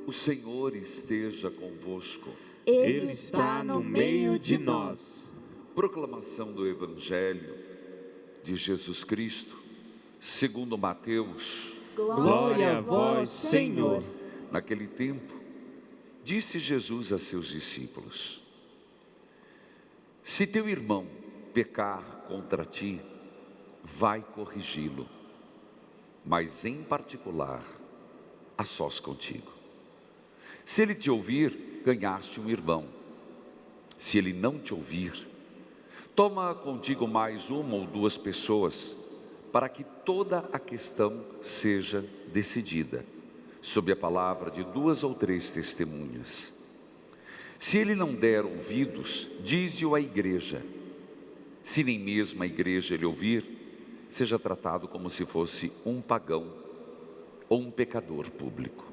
O Senhor esteja convosco. Ele está no meio de nós. Proclamação do Evangelho de Jesus Cristo, segundo Mateus. Glória a vós, Senhor. Naquele tempo, disse Jesus a seus discípulos: se teu irmão pecar contra ti, vai corrigi-lo, mas em particular, a sós contigo. Se ele te ouvir, ganhaste um irmão. Se ele não te ouvir, toma contigo mais uma ou duas pessoas, para que toda a questão seja decidida, sob a palavra de 2 ou 3 testemunhas. Se ele não der ouvidos, dize-o à igreja. Se nem mesmo a igreja ele ouvir, seja tratado como se fosse um pagão ou um pecador público.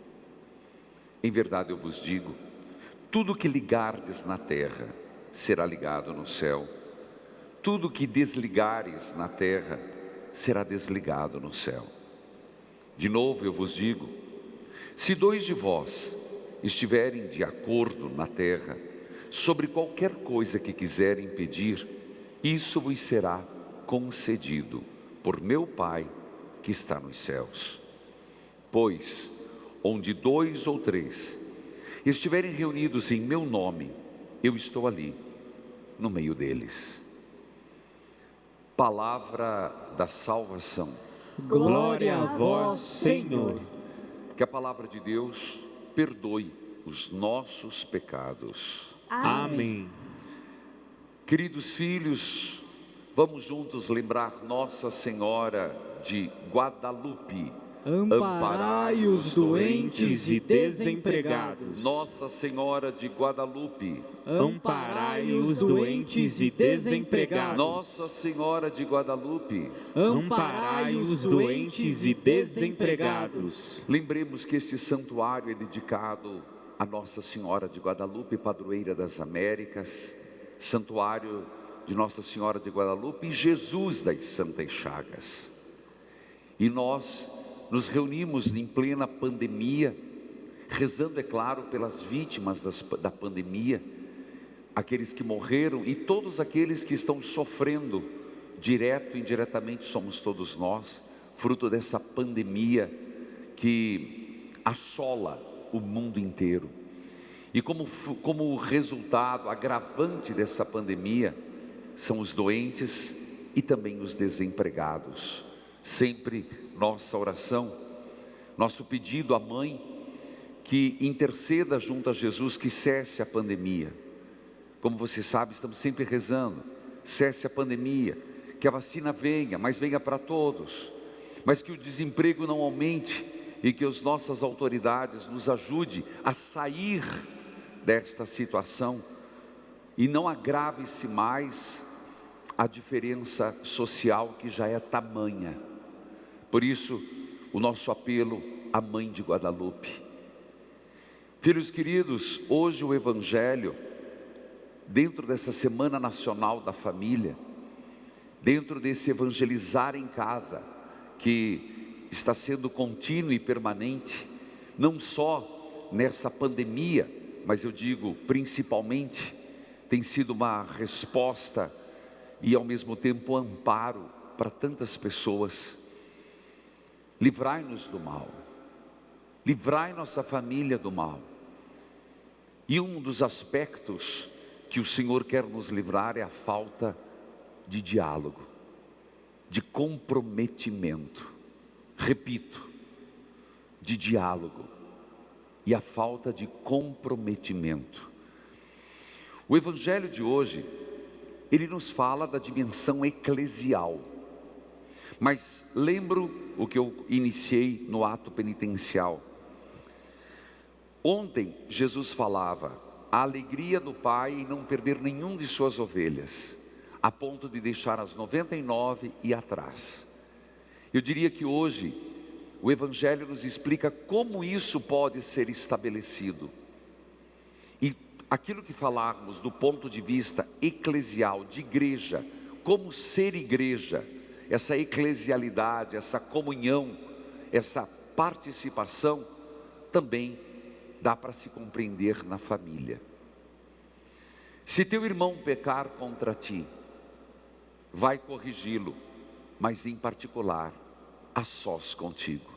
Em verdade eu vos digo, tudo que ligardes na terra será ligado no céu, tudo que desligares na terra será desligado no céu. De novo eu vos digo, se 2 de vós estiverem de acordo na terra, sobre qualquer coisa que quiserem pedir, isso vos será concedido por meu Pai que está nos céus. Pois, onde 2 ou 3 estiverem reunidos em meu nome, eu estou ali, no meio deles. Palavra da salvação. Glória a vós, Senhor. Que a palavra de Deus perdoe os nossos pecados. Amém. Queridos filhos, vamos juntos lembrar Nossa Senhora de Guadalupe. Amparai os doentes e desempregados. Nossa Senhora de Guadalupe. Amparai os doentes e desempregados. Nossa Senhora de Guadalupe. Amparai os doentes e desempregados. Lembremos que este santuário é dedicado a Nossa Senhora de Guadalupe, padroeira das Américas, santuário de Nossa Senhora de Guadalupe e Jesus das Santas Chagas. E nós nos reunimos em plena pandemia, rezando, é claro, pelas vítimas da pandemia, aqueles que morreram e todos aqueles que estão sofrendo, direto e indiretamente somos todos nós, fruto dessa pandemia que assola o mundo inteiro. E como resultado agravante dessa pandemia, são os doentes e também os desempregados. Sempre nossa oração, nosso pedido à Mãe, que interceda junto a Jesus, que cesse a pandemia. Como você sabe, estamos sempre rezando, cesse a pandemia, que a vacina venha, mas venha para todos, mas que o desemprego não aumente e que as nossas autoridades nos ajudem a sair desta situação e não agrave-se mais a diferença social que já é tamanha. Por isso, o nosso apelo à Mãe de Guadalupe. Filhos queridos, hoje o Evangelho, dentro dessa Semana Nacional da Família, dentro desse evangelizar em casa, que está sendo contínuo e permanente, não só nessa pandemia, mas eu digo principalmente, tem sido uma resposta e ao mesmo tempo amparo para tantas pessoas. Livrai-nos do mal, livrai nossa família do mal. E um dos aspectos que o Senhor quer nos livrar é a falta de diálogo, de comprometimento. Repito, de diálogo e a falta de comprometimento. O Evangelho de hoje, ele nos fala da dimensão eclesial. Mas lembro o que eu iniciei no ato penitencial. Ontem Jesus falava a alegria do Pai em não perder nenhum de suas ovelhas, a ponto de deixar as 99 e ir atrás. Eu diria que hoje o Evangelho nos explica como isso pode ser estabelecido. E aquilo que falarmos do ponto de vista eclesial, de igreja, como ser igreja, essa eclesialidade, essa comunhão, essa participação, também dá para se compreender na família. Se teu irmão pecar contra ti, vai corrigi-lo, mas em particular, a sós contigo.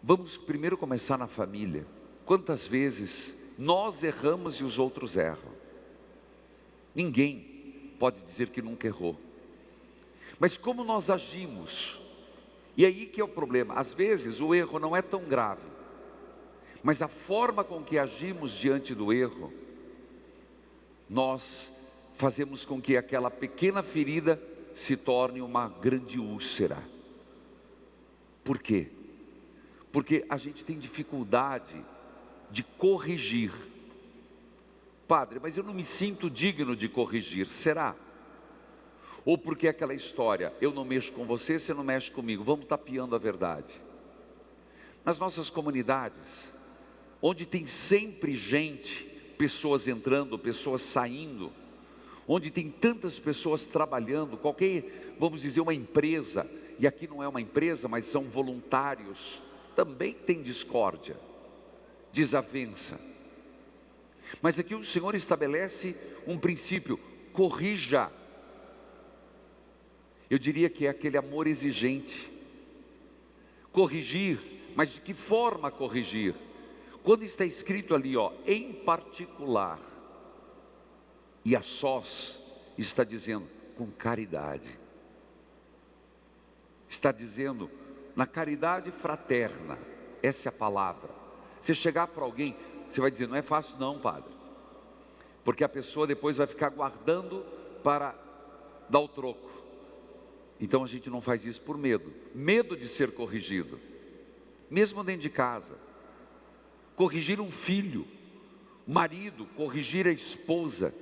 Vamos primeiro começar na família. Quantas vezes nós erramos e os outros erram? Ninguém pode dizer que nunca errou. Mas como nós agimos? E aí que é o problema. Às vezes o erro não é tão grave, mas a forma com que agimos diante do erro, nós fazemos com que aquela pequena ferida se torne uma grande úlcera. Por quê? Porque a gente tem dificuldade de corrigir. Padre, mas eu não me sinto digno de corrigir, será? Ou porque aquela história, eu não mexo com você, você não mexe comigo, vamos tapeando a verdade. Nas nossas comunidades, onde tem sempre gente, pessoas entrando, pessoas saindo, onde tem tantas pessoas trabalhando, qualquer, vamos dizer, uma empresa, e aqui não é uma empresa, mas são voluntários, também tem discórdia, desavença. Mas aqui o Senhor estabelece um princípio: corrija. Eu diria que é aquele amor exigente. Corrigir, mas de que forma corrigir? Quando está escrito ali, em particular, e a sós, está dizendo com caridade. Está dizendo na caridade fraterna, essa é a palavra. Você chegar para alguém, você vai dizer, não é fácil não, padre, porque a pessoa depois vai ficar guardando para dar o troco. Então a gente não faz isso por medo de ser corrigido, mesmo dentro de casa. Corrigir um filho, o marido corrigir a esposa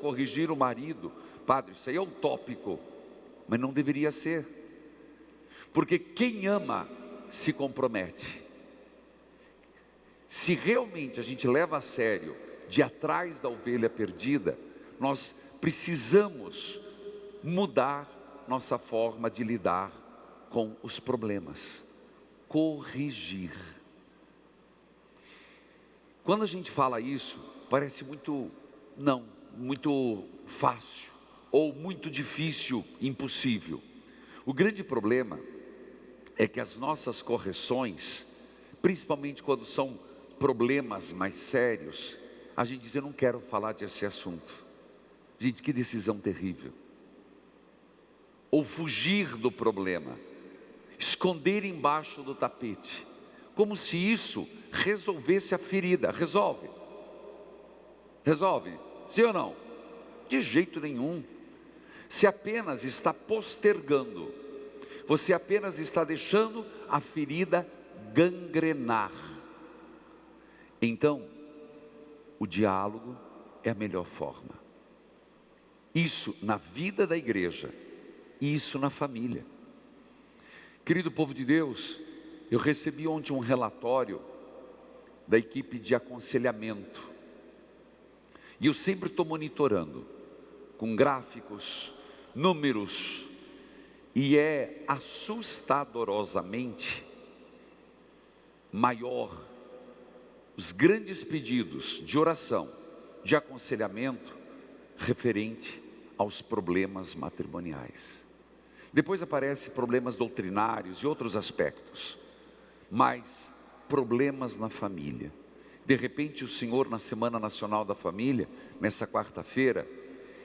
corrigir o marido. Padre, isso aí é utópico, mas não deveria ser, porque quem ama se compromete. Se realmente a gente leva a sério de atrás da ovelha perdida, nós precisamos mudar nossa forma de lidar com os problemas, corrigir. Quando a gente fala isso, parece muito fácil, ou muito difícil, impossível. O grande problema é que as nossas correções, principalmente quando são problemas mais sérios, a gente diz, eu não quero falar desse assunto. Gente, que decisão terrível. Ou fugir do problema, esconder embaixo do tapete, como se isso resolvesse a ferida. Resolve? Sim ou não? De jeito nenhum. Se apenas está postergando, você apenas está deixando a ferida gangrenar. Então, o diálogo é a melhor forma. Isso na vida da igreja, e isso na família. Querido povo de Deus, eu recebi ontem um relatório da equipe de aconselhamento, e eu sempre estou monitorando, com gráficos, números, e é assustadorosamente maior os grandes pedidos de oração, de aconselhamento, referente aos problemas matrimoniais. Depois aparecem problemas doutrinários e outros aspectos, mas problemas na família. De repente o Senhor, na Semana Nacional da Família, nessa quarta-feira,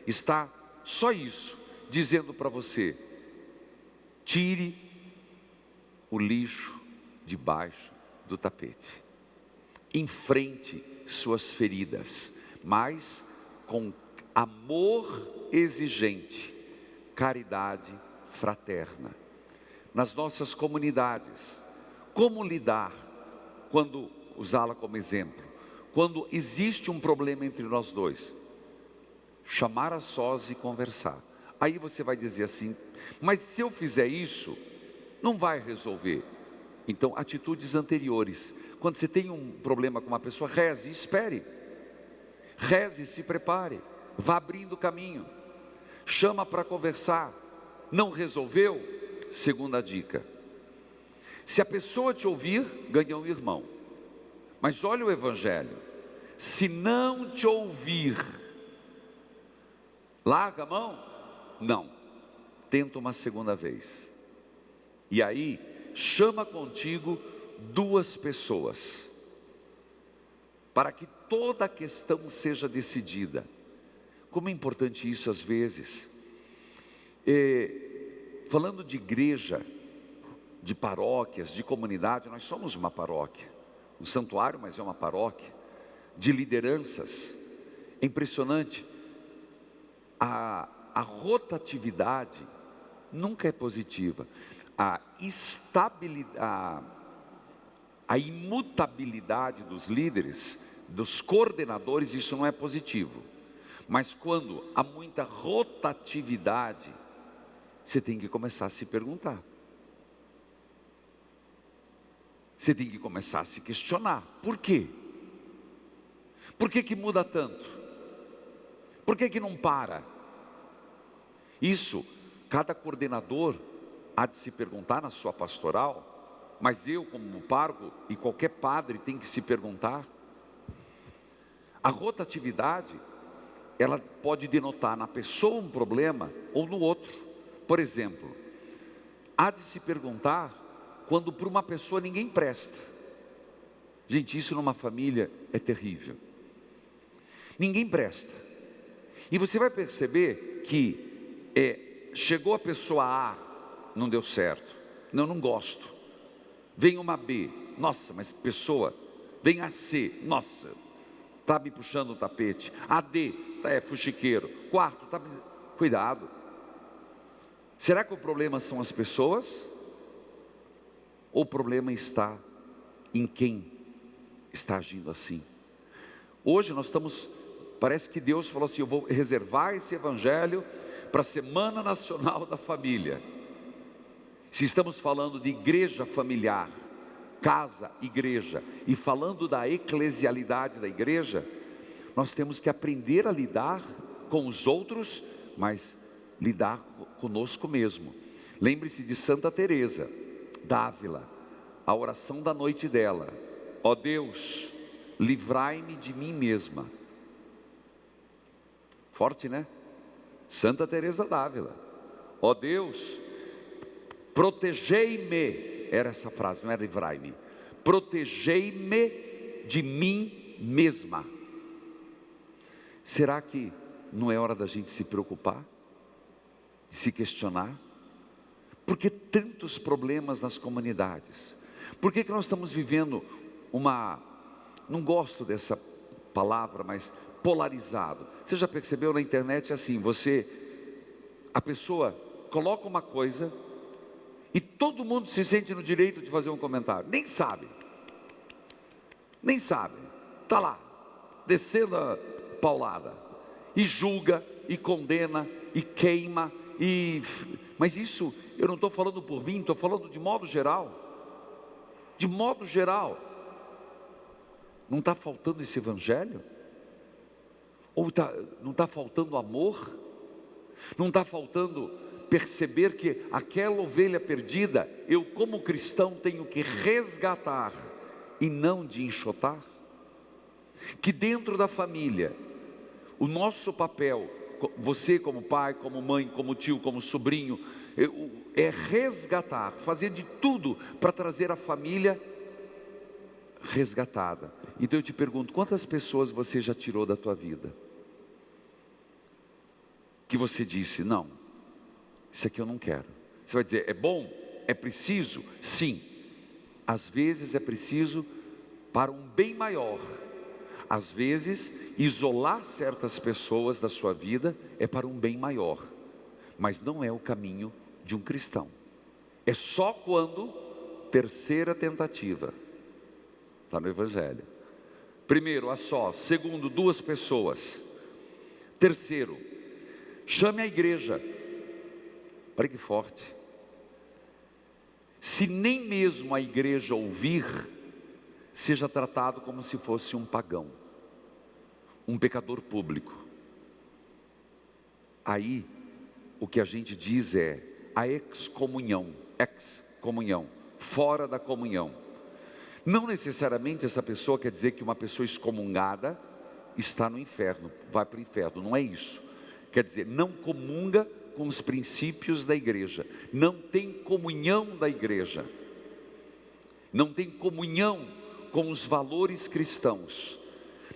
está só isso, dizendo para você: tire o lixo debaixo do tapete, enfrente suas feridas, mas com amor exigente, caridade fraterna. Nas nossas comunidades, como lidar quando, usá-la como exemplo, quando existe um problema entre nós dois? Chamar a sós e conversar. Aí você vai dizer assim, mas se eu fizer isso, não vai resolver. Então, atitudes anteriores. Quando você tem um problema com uma pessoa, reze, espere. Reze, se prepare, vá abrindo caminho. Chama para conversar. Não resolveu? Segunda dica: se a pessoa te ouvir, ganha um irmão. Mas olha o Evangelho: se não te ouvir, larga a mão? Não, tenta uma segunda vez. E aí, chama contigo 2 pessoas, para que toda a questão seja decidida. Como é importante isso às vezes. Falando de igreja, de paróquias, de comunidade, nós somos uma paróquia, um santuário, mas é uma paróquia, de lideranças. É impressionante, a rotatividade nunca é positiva, a imutabilidade dos líderes, dos coordenadores, isso não é positivo. Mas quando há muita rotatividade, você tem que começar a se perguntar. Você tem que começar a se questionar. Por quê? Por que que muda tanto? Por que que não para? Isso, cada coordenador há de se perguntar na sua pastoral, mas eu como pároco e qualquer padre tem que se perguntar. A rotatividade, ela pode denotar na pessoa um problema ou no outro. Por exemplo, há de se perguntar quando para uma pessoa ninguém presta. Gente, isso numa família é terrível. Ninguém presta. E você vai perceber que chegou a pessoa A, não deu certo. Não gosto. Vem uma B, nossa, mas pessoa. Vem a C, nossa, está me puxando o tapete. A D, fuxiqueiro. Quarto, cuidado. Será que o problema são as pessoas? Ou o problema está em quem está agindo assim? Hoje nós parece que Deus falou assim: eu vou reservar esse evangelho para a Semana Nacional da Família. Se estamos falando de igreja familiar, casa, igreja, e falando da eclesialidade da igreja, nós temos que aprender a lidar com os outros, mas lidar conosco mesmo. Lembre-se de Santa Teresa d'Ávila, a oração da noite dela: ó Deus, livrai-me de mim mesma. Forte, né? Santa Teresa d'Ávila: ó Deus, protegei-me. Era essa frase, não era livrai-me. Protegei-me de mim mesma. Será que não é hora da gente se preocupar? Se questionar? Por que tantos problemas nas comunidades? Por que nós estamos vivendo não gosto dessa palavra, mas polarizado? Você já percebeu na internet assim, a pessoa coloca uma coisa e todo mundo se sente no direito de fazer um comentário, nem sabe, está lá, descendo a paulada, e julga, e condena, e queima, mas isso, eu não estou falando por mim, estou falando de modo geral. De modo geral, não está faltando esse evangelho? Ou não está faltando amor? Não está faltando perceber que aquela ovelha perdida, eu como cristão tenho que resgatar e não de enxotar? Que dentro da família, o nosso papel, você como pai, como mãe, como tio, como sobrinho, é resgatar, fazer de tudo para trazer a família resgatada. Então eu te pergunto, quantas pessoas você já tirou da tua vida? Que você disse, não, isso aqui eu não quero. Você vai dizer, é bom? É preciso? Sim. Às vezes é preciso para um bem maior. Às vezes, isolar certas pessoas da sua vida é para um bem maior. Mas não é o caminho de um cristão. É só quando, terceira tentativa, está no Evangelho. Primeiro, a sós. Segundo, 2 pessoas. Terceiro, chame a igreja. Olha que forte. Se nem mesmo a igreja ouvir, seja tratado como se fosse um pagão, um pecador público. Aí, o que a gente diz é a excomunhão, fora da comunhão. Não necessariamente essa pessoa quer dizer que uma pessoa excomungada está no inferno, vai para o inferno, não é isso. Quer dizer, não comunga com os princípios da igreja, não tem comunhão da igreja, não tem comunhão com os valores cristãos.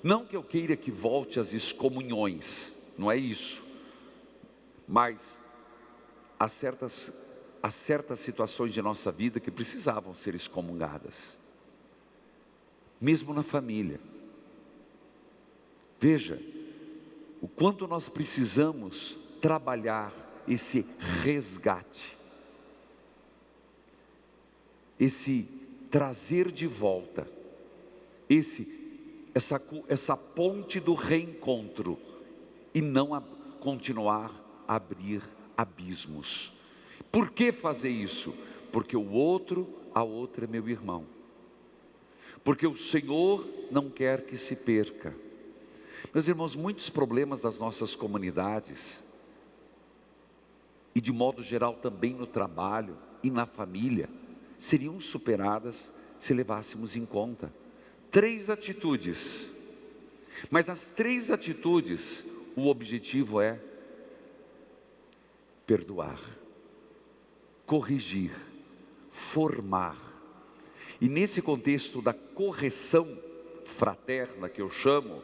Não que eu queira que volte às excomunhões, não é isso, mas há certas situações de nossa vida que precisavam ser excomungadas, mesmo na família. Veja o quanto nós precisamos trabalhar esse resgate, esse trazer de volta, essa ponte do reencontro, e não continuar a abrir abismos. Por que fazer isso? Porque a outra é meu irmão, porque o Senhor não quer que se perca. Meus irmãos, muitos problemas das nossas comunidades, e de modo geral também no trabalho e na família, seriam superadas se levássemos em conta 3 atitudes. Mas nas 3 atitudes, o objetivo é perdoar, corrigir, formar. E nesse contexto da correção fraterna, que eu chamo,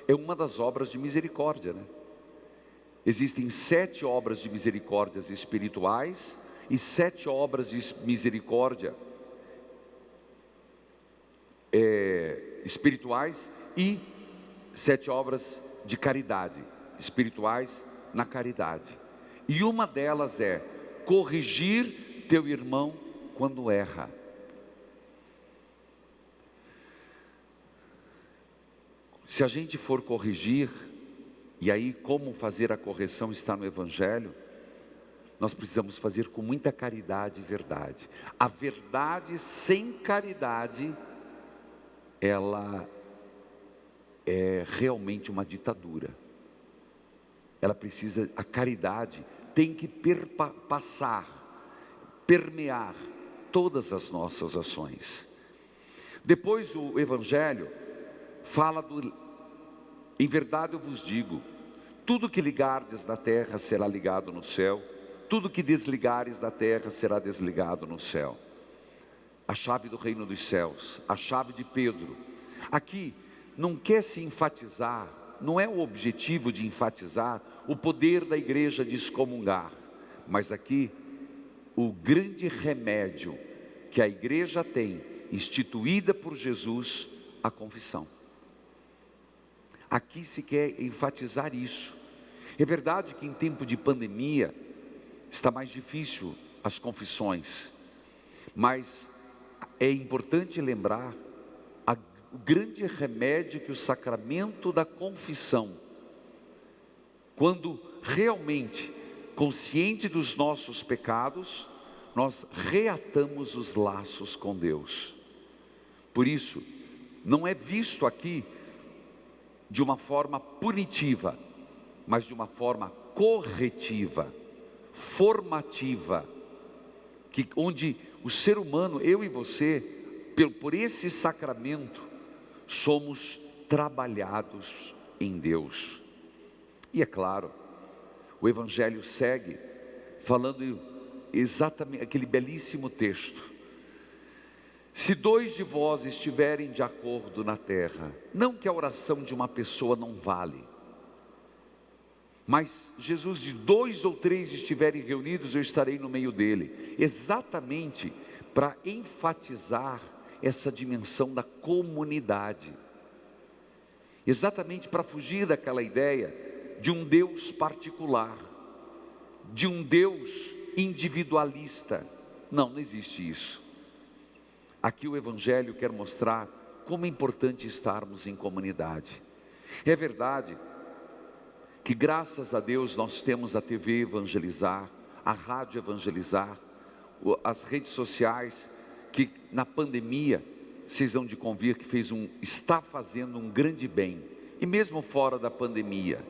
é uma das obras de misericórdia, né? Existem 7 obras de misericórdias espirituais e 7 obras de misericórdia espirituais e 7 obras de caridade, espirituais na caridade. E uma delas é corrigir teu irmão quando erra. Se a gente for corrigir, e aí como fazer a correção está no Evangelho, nós precisamos fazer com muita caridade e verdade. A verdade sem caridade, ela é realmente uma ditadura. Ela precisa, a caridade tem que permear todas as nossas ações. Depois o Evangelho fala em verdade eu vos digo, tudo que ligardes na terra será ligado no céu, tudo que desligares da terra será desligado no céu. A chave do reino dos céus, a chave de Pedro. Aqui não quer se enfatizar, não é o objetivo de enfatizar o poder da igreja de excomungar, mas aqui o grande remédio que a igreja tem, instituída por Jesus, a confissão. Aqui se quer enfatizar isso. É verdade que em tempo de pandemia está mais difícil as confissões, mas é importante lembrar o grande remédio que o sacramento da confissão, quando realmente consciente dos nossos pecados, nós reatamos os laços com Deus. Por isso, não é visto aqui de uma forma punitiva, mas de uma forma corretiva, formativa, onde o ser humano, eu e você, por esse sacramento, somos trabalhados em Deus. E é claro, o Evangelho segue falando exatamente aquele belíssimo texto: se 2 de vós estiverem de acordo na terra, não que a oração de uma pessoa não vale, mas Jesus, de 2 ou 3 estiverem reunidos, eu estarei no meio dele, exatamente para enfatizar essa dimensão da comunidade, exatamente para fugir daquela ideia de um Deus particular, de um Deus individualista. Não existe isso. Aqui o Evangelho quer mostrar como é importante estarmos em comunidade. É verdade que graças a Deus nós temos a TV Evangelizar, a Rádio Evangelizar, as redes sociais, que na pandemia, vocês vão de convir que está fazendo um grande bem. E mesmo fora da pandemia,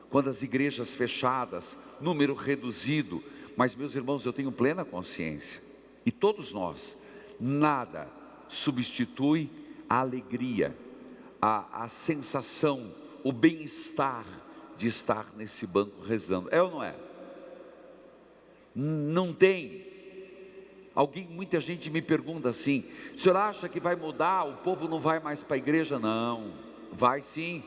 quando as igrejas fechadas, número reduzido, mas meus irmãos, eu tenho plena consciência, e todos nós, nada substitui a alegria, a sensação, o bem-estar de estar nesse banco rezando. É ou não é? Não tem. Muita gente me pergunta assim: o senhor acha que vai mudar? O povo não vai mais para a igreja? Não, vai sim.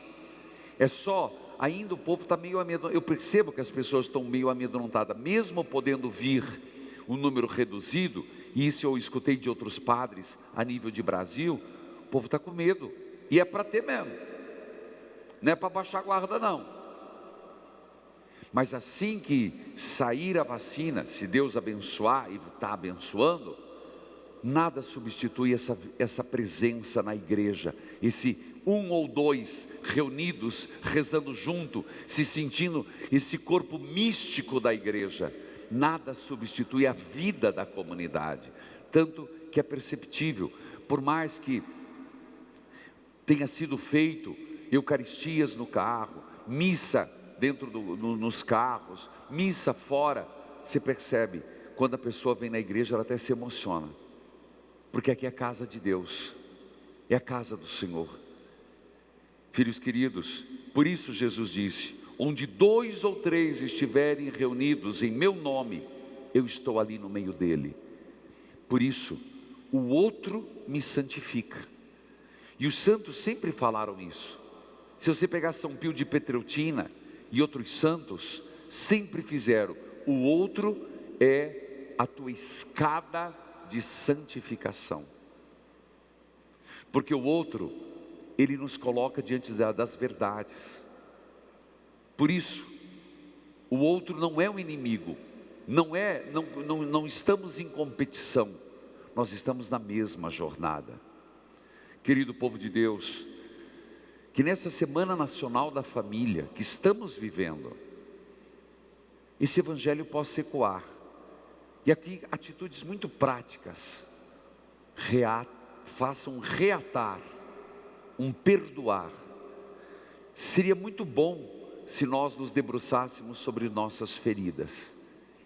É só, ainda o povo está meio amedrontado. Eu percebo que as pessoas estão meio amedrontadas, mesmo podendo vir um número reduzido, e isso eu escutei de outros padres a nível de Brasil. O povo está com medo, e é para ter mesmo, não é para baixar a guarda não. Mas assim que sair a vacina, se Deus abençoar, e está abençoando, nada substitui essa presença na igreja, esse um ou dois reunidos, rezando junto, se sentindo esse corpo místico da igreja. Nada substitui a vida da comunidade, tanto que é perceptível, por mais que tenha sido feito eucaristias no carro, missa dentro nos carros, missa fora, você percebe, quando a pessoa vem na igreja, ela até se emociona, porque aqui é a casa de Deus, é a casa do Senhor. Filhos queridos, por isso Jesus disse: onde 2 ou 3 estiverem reunidos em meu nome, eu estou ali no meio dele. Por isso, o outro me santifica, e os santos sempre falaram isso. Se você pegar São Pio de Petreutina e outros santos, sempre fizeram: o outro é a tua escada de santificação, porque o outro, ele nos coloca diante das verdades. Por isso, o outro não é um inimigo, não estamos em competição, nós estamos na mesma jornada. Querido povo de Deus, que nessa Semana Nacional da Família que estamos vivendo, esse evangelho possa ecoar, e aqui atitudes muito práticas, façam um reatar, um perdoar. Seria muito bom se nós nos debruçássemos sobre nossas feridas,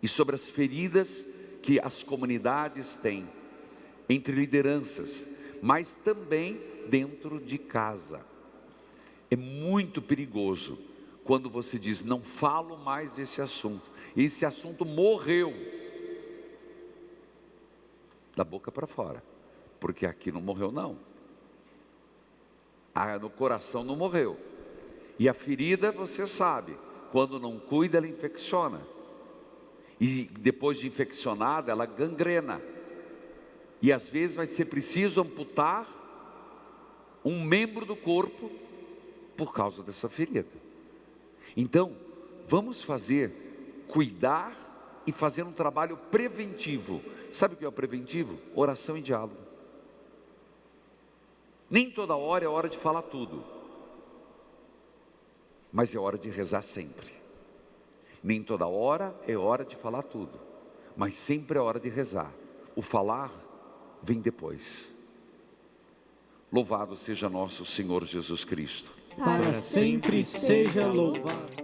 e sobre as feridas que as comunidades têm, entre lideranças, mas também dentro de casa. É muito perigoso quando você diz: não falo mais desse assunto, esse assunto morreu, da boca para fora, porque aqui não morreu não, no coração não morreu, e a ferida, você sabe, quando não cuida ela infecciona, e depois de infeccionada ela gangrena, e às vezes vai ser preciso amputar um membro do corpo por causa dessa ferida. Então, vamos cuidar e fazer um trabalho preventivo. Sabe o que é o preventivo? Oração e diálogo. Nem toda hora é hora de falar tudo, mas é hora de rezar sempre. Nem toda hora é hora de falar tudo, mas sempre é hora de rezar. O falar vem depois. Louvado seja nosso Senhor Jesus Cristo. Para sempre seja louvado.